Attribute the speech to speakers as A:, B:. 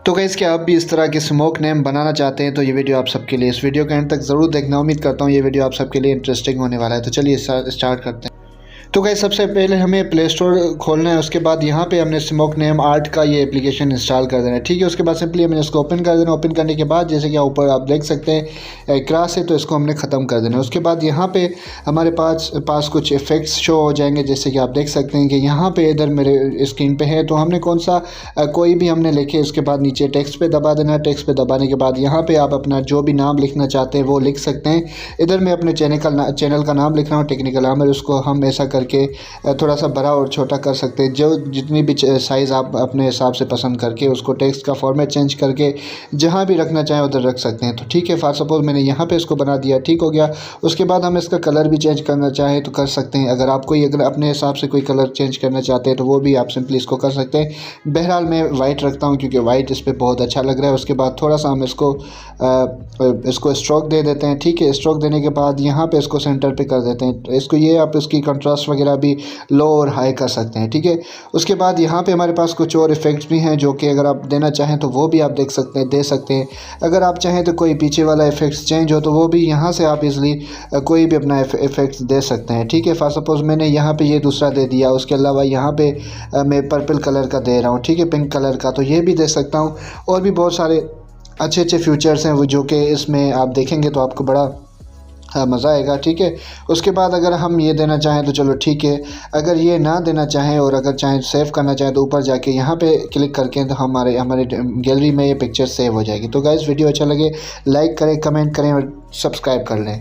A: तो गाइस क्या आप भी इस तरह के स्मोक नेम बनाना चाहते हैं तो ये वीडियो आप सबके लिए, इस वीडियो के एंड तक ज़रूर देखना। उम्मीद करता हूँ ये वीडियो आप सबके लिए इंटरेस्टिंग होने वाला है। तो चलिए स्टार्ट करते हैं। तो गाइस सबसे पहले हमें प्ले स्टोर खोलना है। उसके बाद यहाँ पे हमने स्मोक नेम आर्ट का ये एप्लीकेशन इंस्टॉल कर देना है। ठीक है, उसके बाद सिंपली हमने इसको ओपन कर देना। ओपन करने के बाद जैसे कि ऊपर आप देख सकते हैं क्रॉस है, तो इसको हमने ख़त्म कर देना है। उसके बाद यहाँ पे हमारे पास कुछ इफेक्ट्स शो हो जाएंगे, जैसे कि आप देख सकते हैं कि यहाँ पे इधर मेरे स्क्रीन पे है। तो हमने कौन सा कोई भी हमने लिखे, उसके बाद नीचे टेक्स्ट पे दबा देना है। टेक्स्ट पे दबाने के बाद यहाँ पे आप अपना जो भी नाम लिखना चाहते हैं वो लिख सकते हैं। इधर मैं अपने चैनल का नाम लिख रहा हूँ, टेक्निकल आमिर। उसको हम ऐसा करके थोड़ा सा बड़ा और छोटा कर सकते हैं, जो जितनी भी साइज़ आप अपने हिसाब से पसंद करके उसको टेक्स्ट का फॉर्मेट चेंज करके जहाँ भी रखना चाहें उधर रख सकते हैं। तो ठीक है, फॉर सपोज मैंने यहाँ पे इसको बना दिया, ठीक हो गया। उसके बाद हम इसका कलर भी चेंज करना चाहें तो कर सकते हैं। अगर अपने हिसाब से कोई कलर चेंज करना चाहते हैं तो वो भी आप सिंपली इसको कर सकते हैं। बहरहाल मैं वाइट रखता हूँ क्योंकि वाइट इस पर बहुत अच्छा लग रहा है। उसके बाद थोड़ा सा हम इसको स्ट्रोक दे देते हैं। ठीक है, स्ट्रोक देने के बाद यहाँ पे इसको सेंटर पे कर देते हैं। इसको ये आप इसकी कंट्रास्ट वगैरह भी लो और हाई कर सकते हैं। ठीक है, उसके बाद यहाँ पे हमारे पास कुछ और इफ़ेक्ट्स भी हैं जो कि अगर आप देना चाहें तो वो भी आप दे सकते हैं। अगर आप चाहें तो कोई पीछे वाला इफ़ेक्ट्स चेंज हो तो वो भी यहाँ से आप इजली कोई भी अपना इफ़ेक्ट्स दे सकते हैं। ठीक है, फॉर सपोज़ मैंने यहाँ पे ये दूसरा दे दिया। उसके अलावा यहाँ पे मैं पर्पल कलर का दे रहा हूँ, ठीक है, पिंक कलर का, तो ये भी दे सकता हूँ। और भी बहुत सारे अच्छे फीचर्स हैं वो जो कि इसमें आप देखेंगे तो आपको बड़ा मज़ा आएगा। ठीक है, उसके बाद अगर हम ये देना चाहें तो चलो ठीक है। अगर ये ना देना चाहें और अगर चाहें सेव करना चाहें तो ऊपर जाके यहाँ पे क्लिक करके तो हमारे गैलरी में ये पिक्चर सेव हो जाएगी। तो गाइस वीडियो अच्छा लगे लाइक करें, कमेंट करें और सब्सक्राइब कर लें।